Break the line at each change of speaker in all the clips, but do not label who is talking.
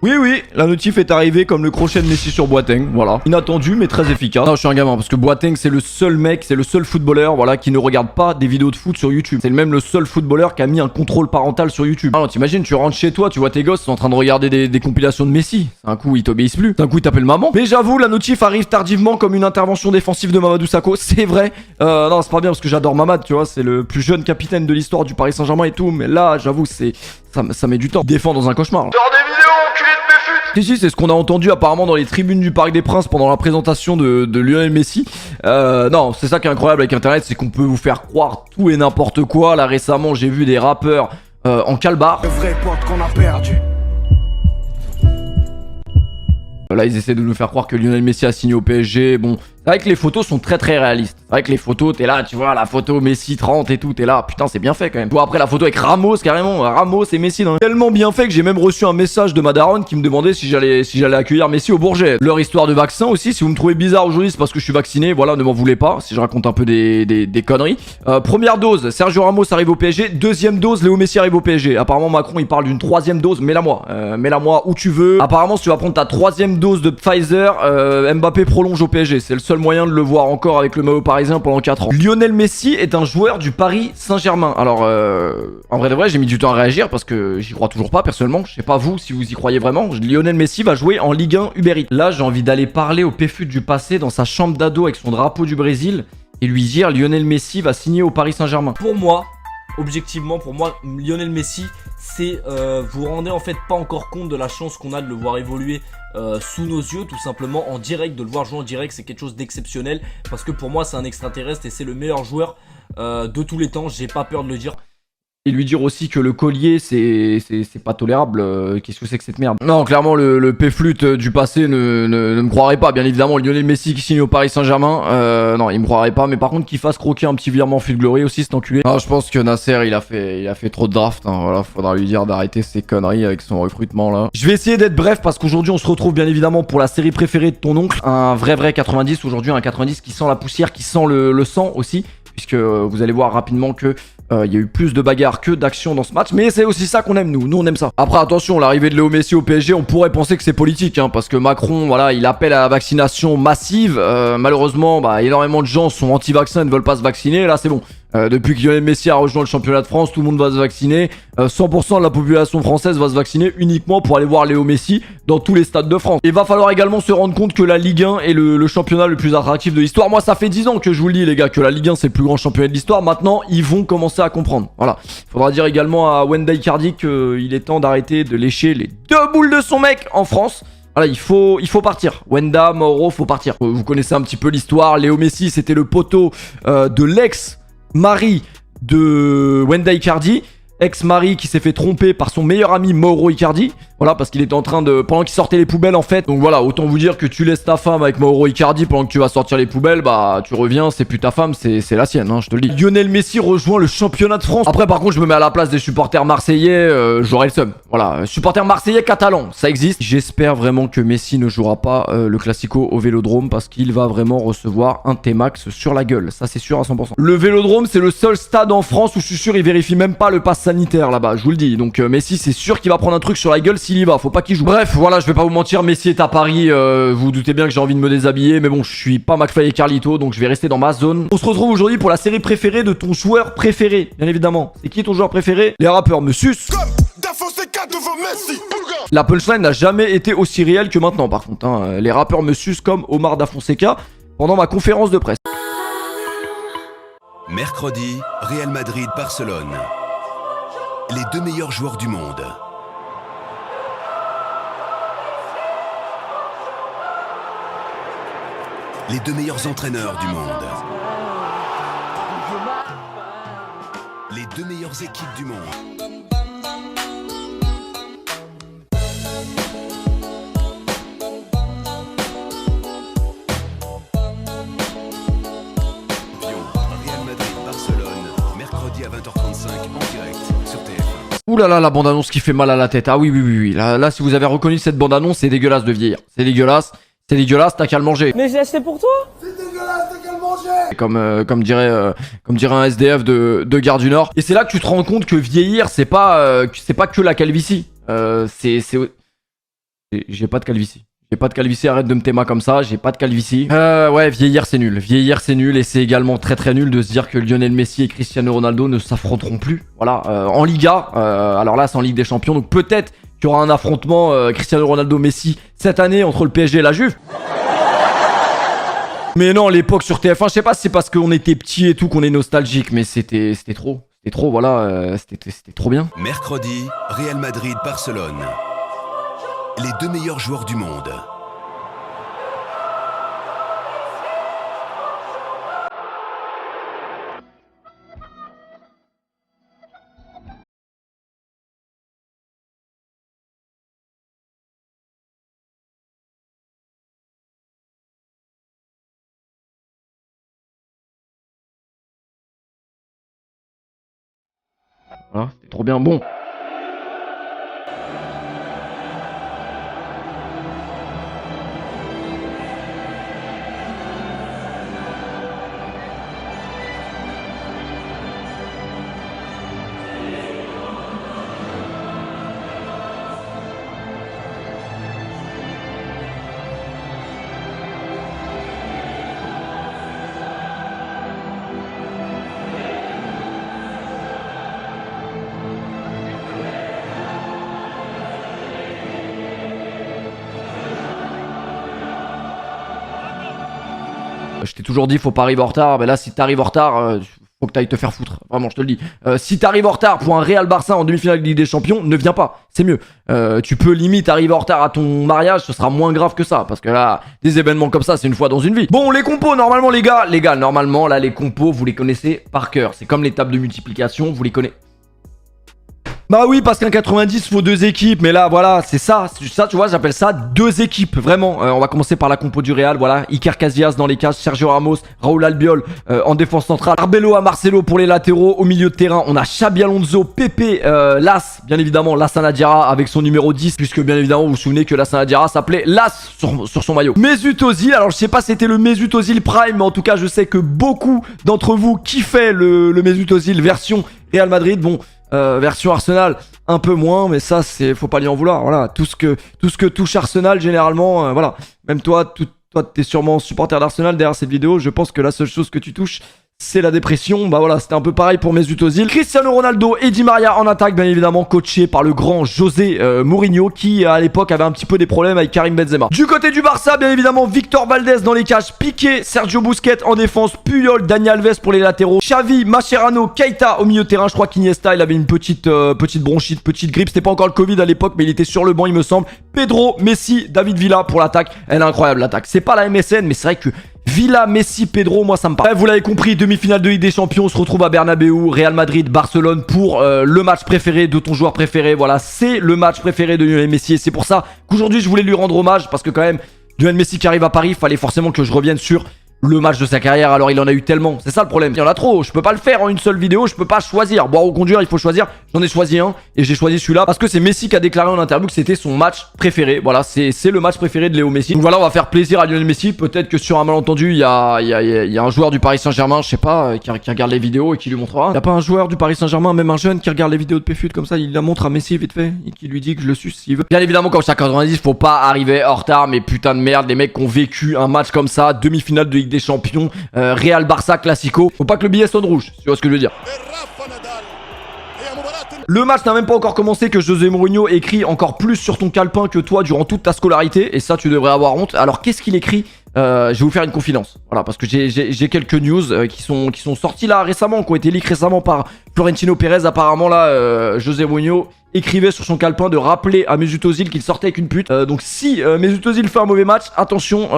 Oui, oui, la notif est arrivée comme le crochet de Messi sur Boateng, voilà. Inattendu, mais très efficace. Non, je suis un gamin, parce que Boateng, c'est le seul mec, c'est le seul footballeur, voilà, qui ne regarde pas des vidéos de foot sur YouTube. C'est même le seul footballeur qui a mis un contrôle parental sur YouTube. Alors, t'imagines, tu rentres chez toi, tu vois tes gosses sont en train de regarder des compilations de Messi. Un coup, ils t'obéissent plus. D'un coup, ils t'appellent maman. Mais j'avoue, la notif arrive tardivement comme une intervention défensive de Mamadou Sakho, c'est vrai. Non, c'est pas bien, parce que j'adore Mamad, tu vois, c'est le plus jeune capitaine de l'histoire du Paris Saint-Germain et tout, mais là, j'avoue, ça met du temps. Défend dans un cauchemar. Là. Si, c'est ce qu'on a entendu apparemment dans les tribunes du Parc des Princes pendant la présentation de Lionel Messi. Non, c'est ça qui est incroyable avec Internet, c'est qu'on peut vous faire croire tout et n'importe quoi. Là, récemment, j'ai vu des rappeurs en calbar.
Le vrai pote qu'on a perdu.
Là, ils essaient de nous faire croire que Lionel Messi a signé au PSG. Bon, c'est vrai que les photos sont très très réalistes. C'est vrai que les photos, t'es là, tu vois, la photo Messi 30 et tout, t'es là, putain, c'est bien fait quand même. Tu vois, après la photo avec Ramos, carrément, Ramos et Messi, tellement bien fait que j'ai même reçu un message de ma daronne qui me demandait si j'allais accueillir Messi au Bourget. Leur histoire de vaccin aussi, si vous me trouvez bizarre aujourd'hui, c'est parce que je suis vacciné, voilà, ne m'en voulez pas, si je raconte un peu des conneries. Première dose, Sergio Ramos arrive au PSG. Deuxième dose, Léo Messi arrive au PSG. Apparemment, Macron, il parle d'une troisième dose, mets-la-moi où tu veux. Apparemment, si tu vas prendre ta troisième dose de Pfizer, Mbappé prolonge au PSG. C'est le seul moyen de le voir encore avec le maillot parisien pendant 4 ans. Lionel Messi est un joueur du Paris Saint-Germain. Alors, en vrai de vrai, j'ai mis du temps à réagir parce que j'y crois toujours pas personnellement. Je sais pas vous si vous y croyez vraiment. Lionel Messi va jouer en Ligue 1 Uber Eats. Là, j'ai envie d'aller parler au péfut du passé dans sa chambre d'ado avec son drapeau du Brésil et lui dire Lionel Messi va signer au Paris Saint-Germain.
Pour moi, objectivement, Lionel Messi, c'est vous rendez en fait pas encore compte de la chance qu'on a de le voir évoluer sous nos yeux, tout simplement en direct, de le voir jouer en direct, c'est quelque chose d'exceptionnel parce que pour moi c'est un extraterrestre et c'est le meilleur joueur de tous les temps, j'ai pas peur de le dire.
Et lui dire aussi que le collier c'est pas tolérable, qu'est-ce que c'est que cette merde? Non, clairement le péflute du passé ne me croirait pas, bien évidemment. Lionel Messi qui signe au Paris Saint-Germain, non, il me croirait pas, mais par contre qu'il fasse croquer un petit virement fil glory aussi, cet enculé. Ah, je pense que Nasser il a fait trop de draft, hein, voilà, faudra lui dire d'arrêter ses conneries avec son recrutement là. Je vais essayer d'être bref parce qu'aujourd'hui on se retrouve bien évidemment pour la série préférée de ton oncle, un vrai 90, aujourd'hui un 90 qui sent la poussière, qui sent le sang aussi, puisque vous allez voir rapidement que il y a eu plus de bagarres que d'actions dans ce match, mais c'est aussi ça qu'on aime nous on aime ça. Après attention, l'arrivée de Léo Messi au PSG, on pourrait penser que c'est politique, hein, parce que Macron, voilà, il appelle à la vaccination massive, malheureusement, énormément de gens sont anti-vaccins et ne veulent pas se vacciner, là c'est bon. Depuis que Lionel Messi a rejoint le championnat de France, tout le monde va se vacciner. 100% de la population française va se vacciner uniquement pour aller voir Léo Messi dans tous les stades de France. Il va falloir également se rendre compte que la Ligue 1 est le championnat le plus attractif de l'histoire. Moi, ça fait 10 ans que je vous le dis, les gars, que la Ligue 1 c'est le plus grand championnat de l'histoire. Maintenant, ils vont commencer à comprendre. Voilà. Il faudra dire également à Wenda Icardi qu'il est temps d'arrêter de lécher les 2 boules de son mec en France. Voilà, il faut partir. Wenda, Mauro, faut partir. Vous connaissez un petit peu l'histoire. Léo Messi, c'était le poteau de l'ex-mari de Wenda Icardi, ex-mari qui s'est fait tromper par son meilleur ami Mauro Icardi. Voilà, parce qu'il était en train de... Pendant qu'il sortait les poubelles, en fait. Donc voilà, autant vous dire que tu laisses ta femme avec Mauro Icardi pendant que tu vas sortir les poubelles, tu reviens, c'est plus ta femme, c'est la sienne, hein, je te le dis. Lionel Messi rejoint le championnat de France. Après, par contre, je me mets à la place des supporters marseillais, j'aurais le seum. Voilà, supporters marseillais catalans, ça existe. J'espère vraiment que Messi ne jouera pas le Classico au Vélodrome parce qu'il va vraiment recevoir un T-Max sur la gueule. Ça, c'est sûr à 100%. Le Vélodrome, c'est le seul stade en France où je suis sûr il vérifie même pas le pass sanitaire là-bas, je vous le dis. Donc Messi, c'est sûr qu'il va prendre un truc sur la gueule s'il y va, faut pas qu'il joue. Bref, voilà, je vais pas vous mentir, Messi est à Paris, vous doutez bien que j'ai envie de me déshabiller, mais bon, je suis pas McFly et Carlito, donc je vais rester dans ma zone. On se retrouve aujourd'hui pour la série préférée de ton joueur préféré, bien évidemment. C'est qui ton joueur préféré? Les rappeurs me sucent. La punchline n'a jamais été aussi réelle que maintenant, par contre, hein. Les rappeurs me sucent comme Omar Da Fonseca pendant ma conférence de presse.
Mercredi, Real Madrid-Barcelone. Les 2 meilleurs joueurs du monde. Les 2 meilleurs entraîneurs du monde. Les 2 meilleures équipes du monde. Real Madrid-Barcelone, mercredi à 20h35 en direct sur TF1.
Ouh là là, la bande-annonce qui fait mal à la tête. Ah oui. Là, si vous avez reconnu cette bande-annonce, c'est dégueulasse de vieillir. C'est dégueulasse, t'as qu'à le manger.
Mais j'ai acheté pour toi.
C'est dégueulasse, t'as qu'à le manger.
Comme dirait un SDF de Gare du Nord. Et c'est là que tu te rends compte que vieillir, c'est pas que la calvitie. C'est J'ai pas de calvitie. J'ai pas de calvitie, arrête de me téma comme ça, j'ai pas de calvitie. Ouais, vieillir c'est nul. Vieillir c'est nul et c'est également très très nul de se dire que Lionel Messi et Cristiano Ronaldo ne s'affronteront plus. Voilà, en Liga, alors là c'est en Ligue des Champions, donc peut-être qu'il y aura un affrontement Cristiano Ronaldo-Messi cette année entre le PSG et la Juve. Mais non, l'époque sur TF1, je sais pas si c'est parce qu'on était petits et tout qu'on est nostalgique, mais c'était trop. C'était trop, voilà, c'était trop bien.
Mercredi, Real Madrid-Barcelone. Les deux meilleurs joueurs du monde.
Voilà, c'était trop bien. Bon. Je t'ai toujours dit, faut pas arriver en retard. Mais là, si t'arrives en retard, faut que t'ailles te faire foutre. Vraiment, je te le dis. Si t'arrives en retard pour un Real Barça en demi-finale de Ligue des Champions, ne viens pas. C'est mieux. Tu peux limite arriver en retard à ton mariage, ce sera moins grave que ça. Parce que là, des événements comme ça, c'est une fois dans une vie. Bon, les compos, normalement, les gars, normalement, là, les compos, vous les connaissez par cœur. C'est comme les tables de multiplication, vous les connaissez. Bah oui, parce qu'un 90, faut deux équipes. Mais là, voilà, c'est ça. Ça, tu vois, j'appelle ça deux équipes. Vraiment. On va commencer par la compo du Real. Voilà. Iker Casillas dans les cages. Sergio Ramos, Raúl Albiol en défense centrale. Arbeloa, Marcelo pour les latéraux. Au milieu de terrain, on a Xabi Alonso, Pepe, Las. Bien évidemment, Lassana Diarra avec son numéro 10. Puisque, bien évidemment, vous vous souvenez que Lassana Diarra s'appelait Las sur son maillot. Mesut Ozil. Alors, je sais pas si c'était le Mesut Ozil Prime. Mais en tout cas, je sais que beaucoup d'entre vous kiffaient le Mesut Ozil version Real Madrid. Bon. Version Arsenal un peu moins, mais ça c'est faut pas lui en vouloir. Voilà, tout ce que touche Arsenal généralement, voilà. Même toi t'es sûrement supporter d'Arsenal derrière cette vidéo. Je pense que la seule chose que tu touches, c'est la dépression. Bah voilà, c'était un peu pareil pour Mesut Ozil. Cristiano Ronaldo et Di Maria en attaque, bien évidemment coaché par le grand José Mourinho, qui à l'époque avait un petit peu des problèmes avec Karim Benzema. Du côté du Barça, bien évidemment Victor Valdés dans les cages, Piqué, Sergio Busquets en défense, Puyol, Dani Alves pour les latéraux, Xavi, Mascherano, Keita au milieu de terrain. Je crois qu'Iniesta il avait une petite bronchite, petite grippe. C'était pas encore le Covid à l'époque, mais il était sur le banc il me semble. Pedro, Messi, David Villa pour l'attaque. Elle est incroyable l'attaque. C'est pas la MSN, mais c'est vrai que Villa, Messi, Pedro, moi ça me parle. Bref, vous l'avez compris, demi-finale de Ligue des Champions, on se retrouve à Bernabeu, Real Madrid, Barcelone pour le match préféré de ton joueur préféré. Voilà, c'est le match préféré de Lionel Messi et c'est pour ça qu'aujourd'hui je voulais lui rendre hommage parce que quand même, Lionel Messi qui arrive à Paris, il fallait forcément que je revienne sur le match de sa carrière. Alors il en a eu tellement, c'est ça le problème, il y en a trop, je peux pas le faire en une seule vidéo, je peux pas choisir. Boire ou conduire, il faut choisir. J'en ai choisi un et j'ai choisi celui-là parce que c'est Messi qui a déclaré en interview que c'était son match préféré. Voilà, c'est le match préféré de Léo Messi. Donc voilà, on va faire plaisir à Lionel Messi. Peut-être que sur un malentendu, il y a un joueur du Paris Saint-Germain, je sais pas, qui regarde les vidéos et qui lui montrera. Il y a pas un joueur du Paris Saint-Germain, même un jeune qui regarde les vidéos de PFUT comme ça, il la montre à Messi vite fait et qui lui dit que je le suce s'il veut. Bien évidemment, comme chaque 90, faut pas arriver en retard, mais putain de merde, les mecs qui ont vécu un match comme ça, demi-finale de Ligue des Champions. Real Barça Classico. Faut pas que le billet sonne rouge, tu vois ce que je veux dire. Le match n'a même pas encore commencé que José Mourinho écrit encore plus sur ton calepin que toi durant toute ta scolarité. Et ça, tu devrais avoir honte. Alors, qu'est-ce qu'il écrit ? Je vais vous faire une confidence. Voilà, parce que j'ai quelques news qui sont sorties là récemment, qui ont été leaks récemment par Florentino Pérez. Apparemment, là, José Mourinho écrivait sur son calepin de rappeler à Mesut Ozil qu'il sortait avec une pute. Donc, si Mesut Ozil fait un mauvais match, attention,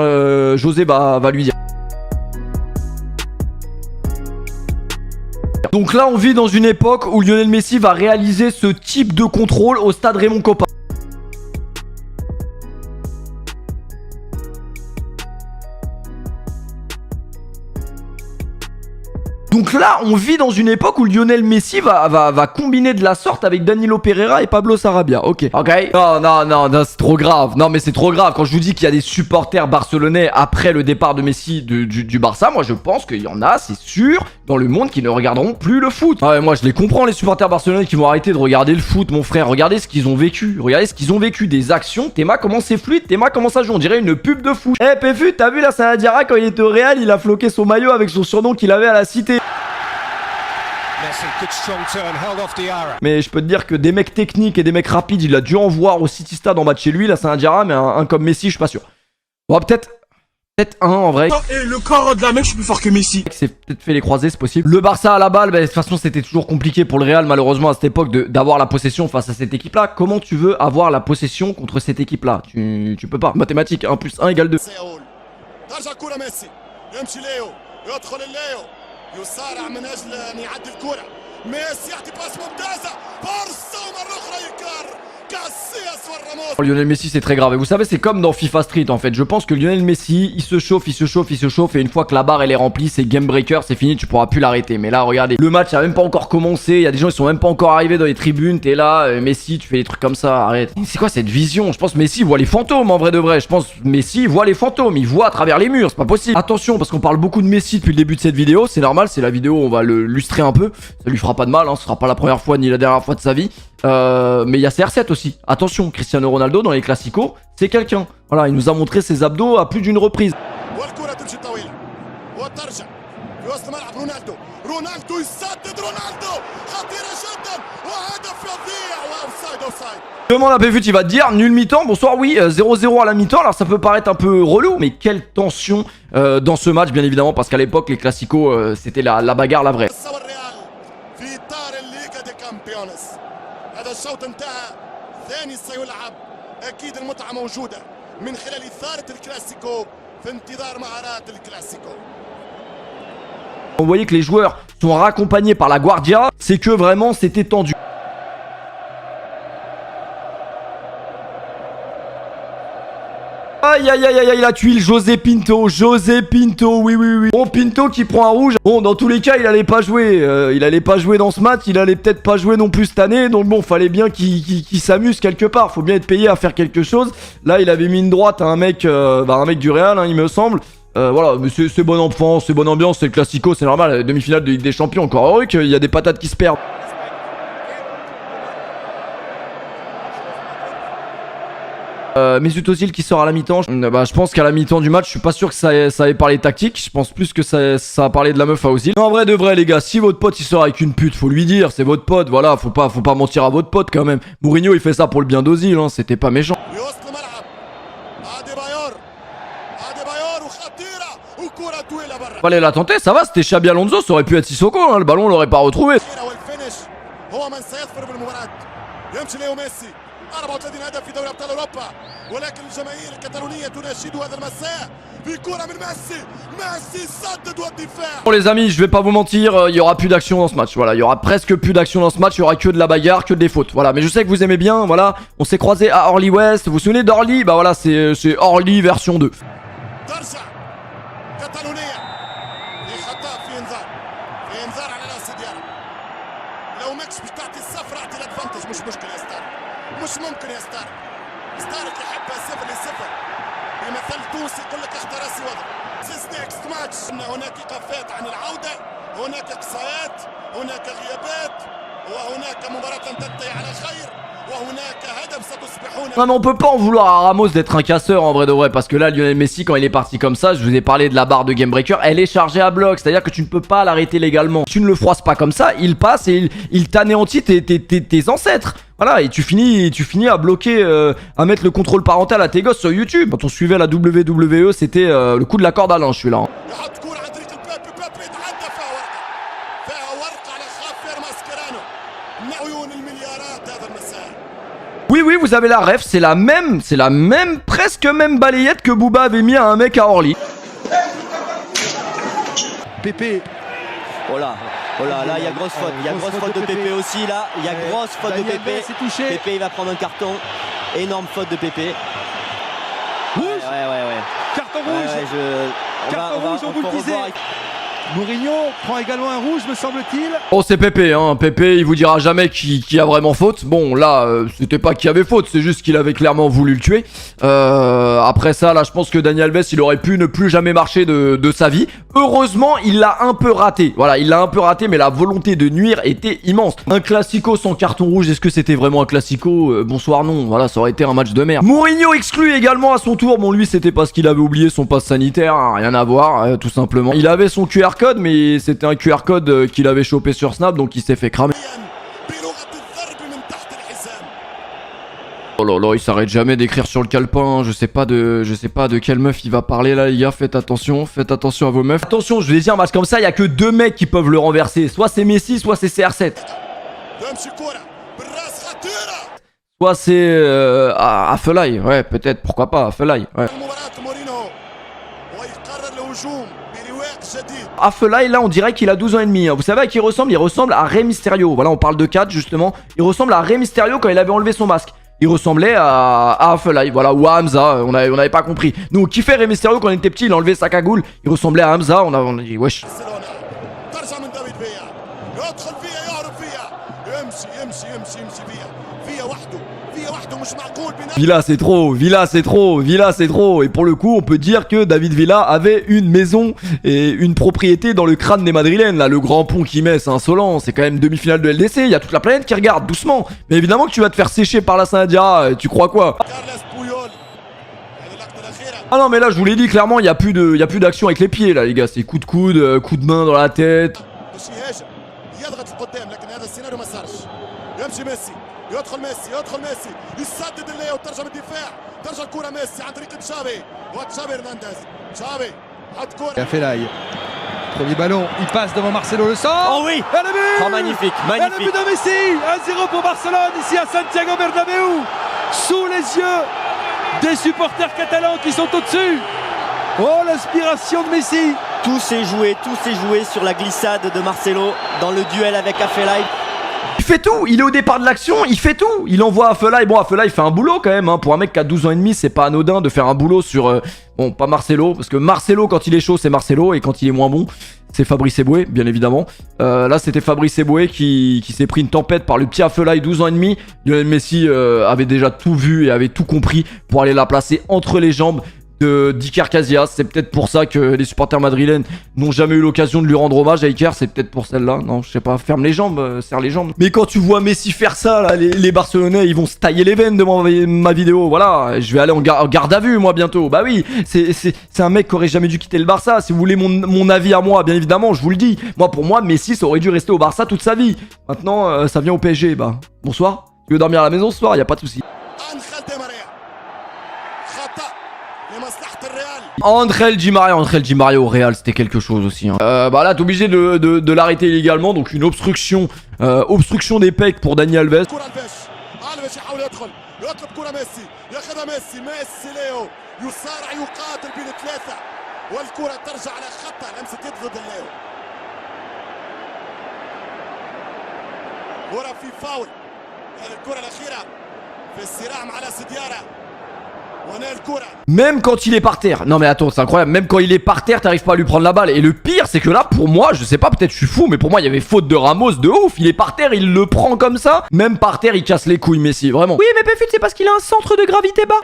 José va lui dire. Donc là, on vit dans une époque où Lionel Messi va réaliser ce type de contrôle au stade Raymond Kopa. Donc là, on vit dans une époque où Lionel Messi va combiner de la sorte avec Danilo Pereira et Pablo Sarabia. Ok. Non, c'est trop grave. Non, mais c'est trop grave. Quand je vous dis qu'il y a des supporters barcelonais après le départ de Messi du Barça, moi je pense qu'il y en a, c'est sûr, dans le monde qui ne regarderont plus le foot. Ah ouais, moi je les comprends, les supporters barcelonais qui vont arrêter de regarder le foot, mon frère. Regardez ce qu'ils ont vécu. Regardez ce qu'ils ont vécu. Des actions. Théma, comment c'est fluide. Théma, comment ça joue. On dirait une pub de foot. Eh, Péfu, t'as vu là, Sana Diarra, quand il était au Real, il a floqué son maillot avec son surnom qu'il avait à la Cité. Mais je peux te dire que des mecs techniques et des mecs rapides, il a dû en voir au City Stade en bas de chez lui, là, Sana Diarra, mais un comme Messi, je suis pas sûr. Bon, peut-être un en vrai.
Et le corps de la mec, je suis plus fort que Messi.
C'est peut-être fait les croisés, c'est possible. Le Barça à la balle, bah, de toute façon c'était toujours compliqué pour le Real malheureusement à cette époque d'avoir la possession face à cette équipe là. Comment tu veux avoir la possession contre cette équipe là? Tu peux pas. Mathématiques, 1 + 1 = 2. Lionel Messi c'est très grave et vous savez c'est comme dans FIFA Street en fait. Je pense que Lionel Messi il se chauffe et une fois que la barre elle est remplie c'est game breaker, c'est fini, tu pourras plus l'arrêter. Mais là regardez, le match a même pas encore commencé, il y a des gens ils sont même pas encore arrivés dans les tribunes, t'es là, Messi tu fais des trucs comme ça, arrête. C'est quoi cette vision? Je pense Messi voit les fantômes en vrai de vrai, je pense Messi voit les fantômes, il voit à travers les murs, c'est pas possible. Attention parce qu'on parle beaucoup de Messi depuis le début de cette vidéo, c'est normal, c'est la vidéo, on va le lustrer un peu, ça lui fera pas de mal, hein, ce sera pas la première fois ni la dernière fois de sa vie. Mais il y a CR7 aussi. Attention, Cristiano Ronaldo dans les classicos, c'est quelqu'un. Voilà, il nous a montré ses abdos à plus d'une reprise. Demande à Péfut, il va te dire nul mi-temps. Bonsoir, oui, 0-0 à la mi-temps. Alors ça peut paraître un peu relou, mais quelle tension dans ce match, bien évidemment, parce qu'à l'époque, les classicos, c'était la bagarre, la vraie.
هذا الشوط انتهى ثاني سيلعب اكيد المتعه موجوده من خلال اثاره الكلاسيكو في انتظار مهارات الكلاسيكو.
On voyait que les joueurs sont raccompagnés par la Guardia, c'est que vraiment c'était tendu. Aïe aïe aïe aïe, la tuile, José Pinto, oui. Bon, Pinto qui prend un rouge. Bon, dans tous les cas, il allait pas jouer. Il allait pas jouer dans ce match, il allait peut-être pas jouer non plus cette année. Donc bon, fallait bien qu'il s'amuse quelque part. Faut bien être payé à faire quelque chose. Là, il avait mis une droite à un mec du Real, hein, il me semble. Voilà, mais c'est bon enfant, c'est bonne ambiance, c'est le classico, c'est normal. Demi-finale de Ligue des Champions, encore heureux qu'il y a des patates qui se perdent. Mesut Özil qui sort à la mi-temps. Je pense qu'à la mi-temps du match, je suis pas sûr que ça ait parlé tactique. Je pense plus que ça a parlé de la meuf à Özil. En vrai de vrai les gars, si votre pote il sort avec une pute, faut lui dire, c'est votre pote, voilà, faut pas mentir à votre pote quand même. Mourinho il fait ça pour le bien d'Ozil, hein, c'était pas méchant. Fallait la tenter, ça va, c'était Xabi Alonso, ça aurait pu être Sissoko, hein, le ballon on l'aurait pas retrouvé.
34 هدف في دوري ابطال اوروبا ولكن الجماهير الكتالونيه تناشد هذا المساء في كره من ميسي سدد والدفاع.
Bon les amis, je vais pas vous mentir, il y aura plus d'action dans ce match. Voilà, il y aura presque plus d'action dans ce match, il y aura que de la bagarre, que des fautes. Voilà, mais je sais que vous aimez bien, voilà, on s'est croisé à Orly West. Vous vous souvenez d'Orly? Bah voilà, c'est Orly version 2.
مش ممكن يا ستارك يحبها 0-0 بمثل توسي يقول لك اختار راسي وضع. This next match هناك ايقافات عن العودة، هناك اقصاءات، هناك غيابات، وهناك مباراة تنتهي على خير، وهناك هدف ستصبحون.
Non mais on peut pas en vouloir à Ramos d'être un casseur en vrai de vrai, parce que là Lionel Messi quand il est parti comme ça, je vous ai parlé de la barre de Game Breaker, elle est chargée à bloc, c'est à dire que tu ne peux pas l'arrêter légalement. Tu ne le froisses pas comme ça, il passe et il t'anéantit tes ancêtres. Voilà, et tu finis à bloquer, à mettre le contrôle parental à tes gosses sur YouTube. Quand on suivait la WWE, c'était le coup de la corde à linge celui-là. Oui, vous avez la ref, c'est la même, presque même balayette que Booba avait mis à un mec à Orly.
Pépé. Voilà. Voilà, là il y a grosse faute, il y a grosse faute de Pépé aussi là, il y a grosse faute de Pépé. Pépé il va prendre un carton, énorme faute de Pépé.
Rouge.
Ouais.
Carton rouge.
Carton rouge, on vous le disait.
Mourinho prend également un rouge, me semble-t-il.
Oh, c'est Pépé, hein. Pépé, il vous dira jamais qui a vraiment faute. Bon, là, c'était pas qui avait faute, c'est juste qu'il avait clairement voulu le tuer. Après ça, là, je pense que Dani Alves, il aurait pu ne plus jamais marcher de sa vie. Heureusement, il l'a un peu raté. Voilà, il l'a un peu raté, mais la volonté de nuire était immense. Un classico sans carton rouge, est-ce que c'était vraiment un classico? Bonsoir, non. Voilà, ça aurait été un match de merde. Mourinho exclu également à son tour. Bon, lui, c'était parce qu'il avait oublié son passe sanitaire, hein, rien à voir, tout simplement. Il avait son QR code, mais c'était un QR code qu'il avait chopé sur Snap, donc il s'est fait cramer. Oh là là, il s'arrête jamais d'écrire sur le calepin. Je sais pas de quelle meuf il va parler là, les gars. Faites attention à vos meufs. Attention, je vous ai dit, un match comme ça, il y a que deux mecs qui peuvent le renverser. Soit c'est Messi, soit c'est CR7. Soit c'est Afellay. Ouais, peut-être, pourquoi pas, Afellay. Ouais. Afellay, là, on dirait qu'il a 12 ans et demi. Hein. Vous savez à qui il ressemble? Il ressemble à Rey Mysterio. Voilà, on parle de 4 justement. Il ressemble à Rey Mysterio quand il avait enlevé son masque. Il ressemblait à Afellay, voilà, ou à Hamza, on avait pas compris. Nous, qui fait Rey Mysterio quand on était petit, il a enlevé sa cagoule, il ressemblait à Hamza, on a dit wesh. Villa c'est trop, Villa c'est trop, Villa c'est trop. Et pour le coup on peut dire que David Villa avait une maison et une propriété dans le crâne des Madrilènes. Là le grand pont qu'il met c'est insolent, c'est quand même demi-finale de LDC. Il y a toute la planète qui regarde doucement. Mais évidemment que tu vas te faire sécher par la Saint-Dia, tu crois quoi? Ah non mais là je vous l'ai dit clairement il y a plus d'action avec les pieds là les gars. C'est coup de coude, coup de main dans la tête.
يدخل ميسي يسدد اللي وترجم الدفاع ترجع الكرة ميسي عن طريق تشافي وتشافي هرنانديز تشافي حط كرة
Afellay. Premier ballon, il passe devant Marcelo le centre.
Oh oui.
Et le but.
Oh magnifique,
Et le
magnifique.
but de Messi. 1-0 pour Barcelone ici à Santiago Bernabéu. Sous les yeux des supporters catalans qui sont au-dessus. Oh l'inspiration de Messi.
Tout s'est joué sur la glissade de Marcelo dans le duel avec Afellay.
Il fait tout, il est au départ de l'action, il fait tout. Il envoie Afellay, bon Afellay fait un boulot quand même, hein. Pour un mec qui a 12 ans et demi, c'est pas anodin de faire un boulot sur... bon, pas Marcelo, parce que Marcelo quand il est chaud c'est Marcelo, et quand il est moins bon, c'est Fabrice Eboué, bien évidemment. Là c'était Fabrice Eboué qui s'est pris une tempête par le petit Afellay, 12 ans et demi. Lionel Messi avait déjà tout vu et avait tout compris pour aller la placer entre les jambes d'Iker Casillas. C'est peut-être pour ça que les supporters madrilènes n'ont jamais eu l'occasion de lui rendre hommage à Iker. C'est peut-être pour celle-là. Non, je sais pas. Ferme les jambes, serre les jambes. Mais quand tu vois Messi faire ça, là, les Barcelonais, ils vont se tailler les veines devant ma vidéo. Voilà, je vais aller en garde à vue, moi, bientôt. Bah oui, c'est un mec qui aurait jamais dû quitter le Barça. Si vous voulez mon avis à moi, bien évidemment, je vous le dis. Moi, pour moi, Messi, ça aurait dû rester au Barça toute sa vie. Maintenant, ça vient au PSG. Bah, bonsoir. Tu veux dormir à la maison ce soir? Y a pas de souci. Angel Di Maria au Real, c'était quelque chose aussi. Hein. Bah là, t'es obligé de l'arrêter illégalement, donc une obstruction des pecs pour Dani Alves. Même quand il est par terre. Non mais attends, c'est incroyable. Même quand il est par terre, t'arrives pas à lui prendre la balle. Et le pire, c'est que là, pour moi, je sais pas, peut-être je suis fou, mais pour moi, il y avait faute de Ramos de ouf. Il est par terre, il le prend comme ça. Même par terre, il casse les couilles, Messi, vraiment. Oui, mais Péfut, c'est parce qu'il a un centre de gravité bas.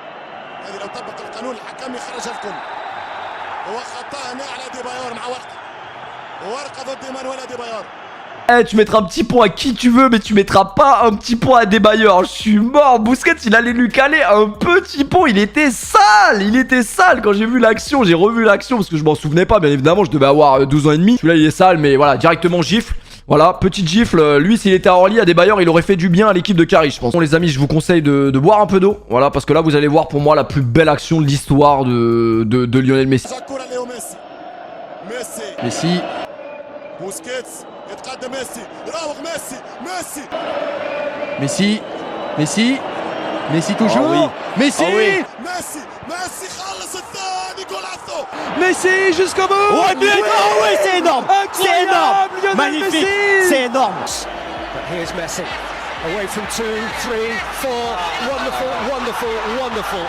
Eh, tu mettras un petit point à qui tu veux, mais tu mettras pas un petit point à Adebayor. Je suis mort. Busquets, il allait lui caler un petit point. Il était sale quand j'ai vu l'action. J'ai revu l'action parce que je m'en souvenais pas, bien évidemment. Je devais avoir 12 ans et demi. Celui-là, il est sale, mais voilà, directement gifle. Voilà, petite gifle. Lui, s'il était à Orly, Adebayor, il aurait fait du bien à l'équipe de Carry, je pense. Bon, les amis, je vous conseille de boire un peu d'eau. Voilà, parce que là, vous allez voir pour moi la plus belle action de l'histoire de Lionel Messi.
Messi.
يتقدم ميسي يراوغ
Messi toujours.
Oh oui.
Messi.
Oh oui.
ميسي خلص الثاني جولاسو
Messi jusqu'au bout.
Oh, oh oui, c'est énorme. C'est énorme.
Lionel
Magnifique.
Messi.
C'est énorme.
Here's Messi. Away from 2, 3, 4. Wonderful, wonderful, wonderful.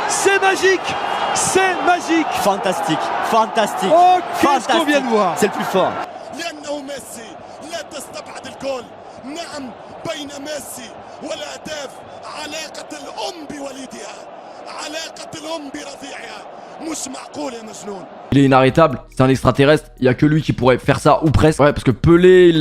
C'est magique. C'est magique.
Fantastique, fantastique.
Oh, qu'est-ce
fantastique.
qu'on vient de voir.
C'est le plus fort.
لأنه ميسي لا تستبعد الجول. نعم بين ميسي والأهداف علاقة الأم بوليدها، علاقة الأم برضيعها. مش معقول يا مجنون.
Il est inarrêtable, c'est un extraterrestre, il y a que lui qui pourrait faire ça ou presque. Ouais, parce que Pelé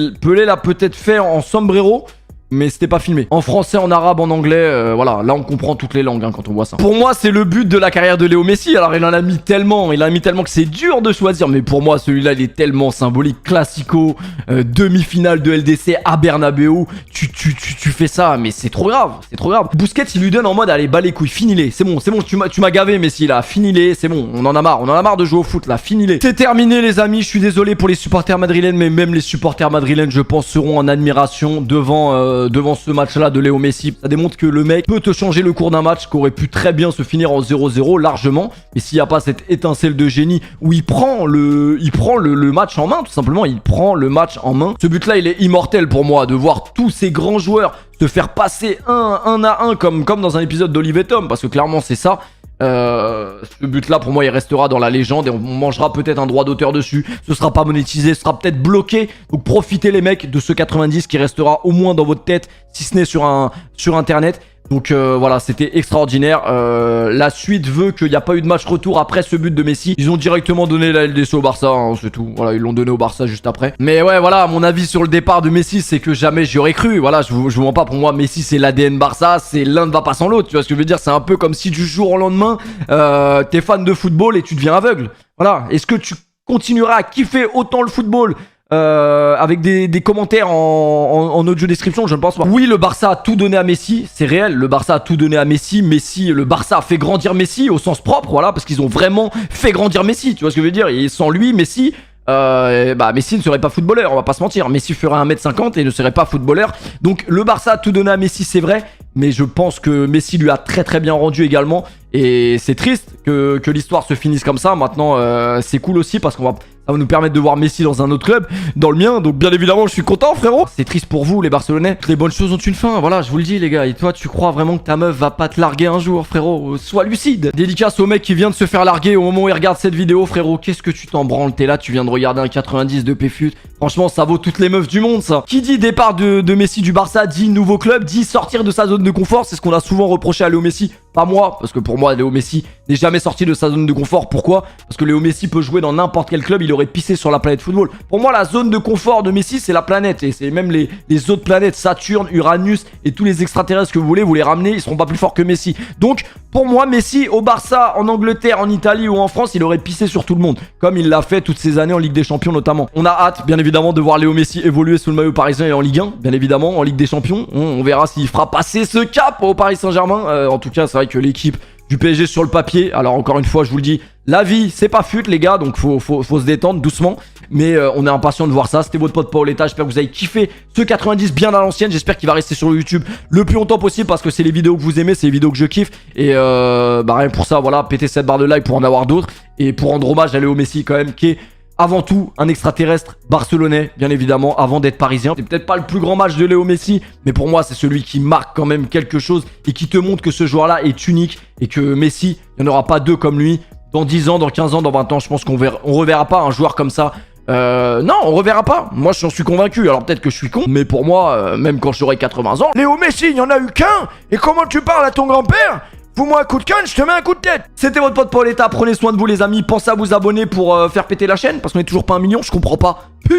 l'a peut-être fait en sombrero, mais c'était pas filmé. En français, en arabe, en anglais, voilà, là on comprend toutes les langues hein, quand on voit ça. Pour moi, c'est le but de la carrière de Léo Messi. Alors il en a mis tellement, que c'est dur de choisir, mais pour moi, celui-là, il est tellement symbolique. Classico, demi-finale de LDC à Bernabeu, tu fais ça, mais c'est trop grave, c'est trop grave. Busquets, il lui donne en mode, allez, bas les couilles, finis-les, c'est bon, tu m'as gavé Messi là, finis-les, c'est bon, on en a marre de jouer au foot là, finis-les. C'est terminé les amis, je suis désolé pour les supporters madrilènes, mais même les supporters madrilènes, je pense, seront en admiration devant ce match-là de Léo Messi. Ça démontre que le mec peut te changer le cours d'un match qui aurait pu très bien se finir en 0-0 largement. Et s'il n'y a pas cette étincelle de génie où il prend le match en main, tout simplement, il prend le match en main. Ce but-là, il est immortel pour moi, de voir tous ces grands joueurs se faire passer un à un comme dans un épisode d'Olive et Tom, parce que clairement, c'est ça. Ce but-là, pour moi, il restera dans la légende et on mangera peut-être un droit d'auteur dessus. Ce sera pas monétisé, ce sera peut-être bloqué. Donc profitez les mecs de ce 90 qui restera au moins dans votre tête, si ce n'est sur internet. Donc voilà, c'était extraordinaire. La suite veut qu'il n'y a pas eu de match retour après ce but de Messi. Ils ont directement donné la LDC au Barça, hein, c'est tout. Voilà, ils l'ont donné au Barça juste après. Mais ouais, voilà, mon avis sur le départ de Messi, c'est que jamais j'y aurais cru. Voilà, je vous mens pas, pour moi, Messi, c'est l'ADN Barça. C'est l'un ne va pas sans l'autre. Tu vois ce que je veux dire? C'est un peu comme si du jour au lendemain, t'es fan de football et tu deviens aveugle. Voilà, est-ce que tu continueras à kiffer autant le football avec des commentaires en audio description? Je ne pense pas. Oui, le Barça a tout donné à Messi, c'est réel, le Barça a tout donné à Messi. Le Barça a fait grandir Messi au sens propre, voilà, parce qu'ils ont vraiment fait grandir Messi, tu vois ce que je veux dire? Et sans lui, Messi ne serait pas footballeur, on va pas se mentir. Messi ferait 1m50 et ne serait pas footballeur. Donc le Barça a tout donné à Messi, c'est vrai, mais je pense que Messi lui a très très bien rendu également. Et c'est triste que l'histoire se finisse comme ça. Maintenant, c'est cool aussi parce ça va nous permettre de voir Messi dans un autre club, dans le mien. Donc bien évidemment, je suis content, frérot. C'est triste pour vous, les Barcelonais. Les bonnes choses ont une fin, voilà, je vous le dis, les gars. Et toi, tu crois vraiment que ta meuf va pas te larguer un jour, frérot? Sois lucide. Dédicace au mec qui vient de se faire larguer au moment où il regarde cette vidéo, frérot. Qu'est-ce que tu t'en branles? T'es là, tu viens de regarder un 90 de Péfut. Franchement, ça vaut toutes les meufs du monde, ça. Qui dit départ de Messi du Barça, dit nouveau club, dit sortir de sa zone de confort. C'est ce qu'on a souvent reproché à Léo Messi. Pas moi, parce que pour moi, Léo Messi n'est jamais sorti de sa zone de confort. Pourquoi? Parce que Léo Messi peut jouer dans n'importe quel club, il aurait pissé sur la planète football. Pour moi, la zone de confort de Messi, c'est la planète. Et c'est même les autres planètes, Saturne, Uranus et tous les extraterrestres que vous voulez, vous les ramenez, ils seront pas plus forts que Messi. Donc, pour moi, Messi, au Barça, en Angleterre, en Italie ou en France, il aurait pissé sur tout le monde. Comme il l'a fait toutes ces années en Ligue des Champions notamment. On a hâte, bien évidemment, de voir Léo Messi évoluer sous le maillot parisien et en Ligue 1, bien évidemment, en Ligue des Champions. On verra s'il fera passer ce cap au Paris Saint-Germain. En tout cas, c'est vrai que l'équipe du PSG sur le papier, alors encore une fois, je vous le dis, la vie, c'est pas fut, les gars, donc faut se détendre doucement. Mais on est impatient de voir ça. C'était votre pote Paoletta. J'espère que vous avez kiffé ce 90 bien à l'ancienne. J'espère qu'il va rester sur YouTube le plus longtemps possible parce que c'est les vidéos que vous aimez, c'est les vidéos que je kiffe. Et rien pour ça, voilà, pétez cette barre de like pour en avoir d'autres. Et pour rendre hommage à Léo Messi quand même, qui est avant tout un extraterrestre barcelonais, bien évidemment, avant d'être parisien. C'est peut-être pas le plus grand match de Léo Messi, mais pour moi, c'est celui qui marque quand même quelque chose et qui te montre que ce joueur-là est unique et que Messi, il n'y en aura pas deux comme lui. Dans 10 ans, dans 15 ans, dans 20 ans, je pense qu'on reverra pas un joueur comme ça. Non, on reverra pas. Moi, j'en suis convaincu. Alors peut-être que je suis con, mais pour moi, même quand j'aurai 80 ans, Léo Messi, il n'y en a eu qu'un. Et comment tu parles à ton grand-père? Fous-moi un coup de canne, je te mets un coup de tête. C'était votre pote Paoletta. Prenez soin de vous, les amis. Pensez à vous abonner pour faire péter la chaîne parce qu'on est toujours pas 1 million. Je comprends pas. Puce.